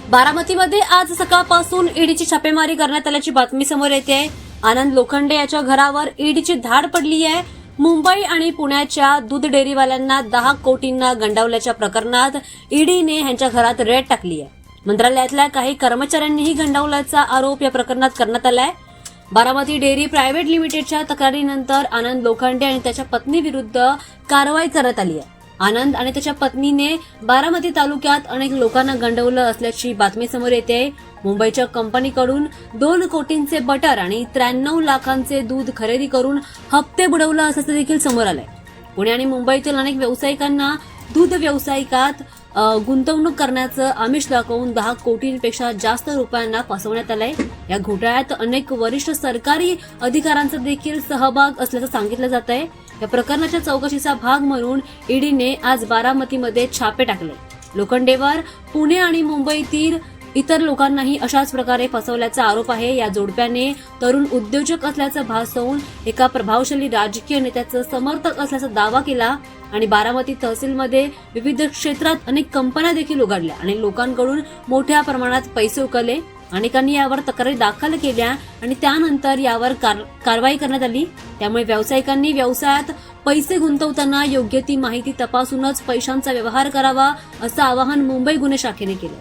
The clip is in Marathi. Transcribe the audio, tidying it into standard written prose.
बारामतीमध्ये आज सकाळपासून ईडीची छापेमारी करण्यात आल्याची बातमी समोर येते. आनंद लोखंडे याच्या घरावर ईडीची धाड पडली आहे. मुंबई आणि पुण्याच्या दूध डेअरीवाल्यांना 10 कोटींना गंडावल्याच्या प्रकरणात ईडीने यांच्या घरात रेड टाकली आहे. मंत्रालयातल्या काही कर्मचाऱ्यांनीही गंडावल्याचा आरोप या प्रकरणात करण्यात आलाय. बारामती डेअरी प्रायव्हेट लिमिटेडच्या तक्रारीनंतर आनंद लोखंडे आणि त्याच्या पत्नीविरुद्ध कारवाई करण्यात आली आहे. आनंद आणि त्याच्या पत्नीने बारामती तालुक्यात अनेक लोकांना गंडवलं असल्याची बातमी समोर येते. मुंबईच्या कंपनीकडून 2 कोटींचे बटर आणि 93 लाखांचे दूध खरेदी करून हप्ते बुडवलं असल्याचं देखील समोर आलंय. पुणे आणि मुंबईतील अनेक व्यावसायिकांना दूध व्यावसायिकात गुंतवणूक करण्याचं आमिष दाखवून 10 कोटींपेक्षा जास्त रुपयांना फसवण्यात आलंय. या घोटाळ्यात अनेक वरिष्ठ सरकारी अधिकाऱ्यांचा देखील सहभाग असल्याचं सांगितलं जात आहे. या प्रकरणाच्या चौकशीचा भाग म्हणून ईडीने आज बारामतीमध्ये छापे टाकले. लोखंडेवर पुणे आणि मुंबईतील इतर लोकांनाही अशाच प्रकारे फसवल्याचा आरोप आहे. या जोडप्याने तरुण उद्योजक असल्याचा भासवून एका प्रभावशाली राजकीय नेत्याचं समर्थक असल्याचा दावा केला आणि बारामती तहसीलमध्ये विविध क्षेत्रात अनेक कंपन्या देखील उघडल्या आणि लोकांकडून मोठ्या प्रमाणात पैसे उकळले. अनेकांनी यावर तक्रारी दाखल केल्या आणि त्यानंतर यावर कारवाई करण्यात आली. त्यामुळे व्यावसायिकांनी व्यवसायात पैसे गुंतवताना योग्य ती माहिती तपासूनच पैशांचा व्यवहार करावा असं आवाहन मुंबई गुन्हे शाखेने केलं.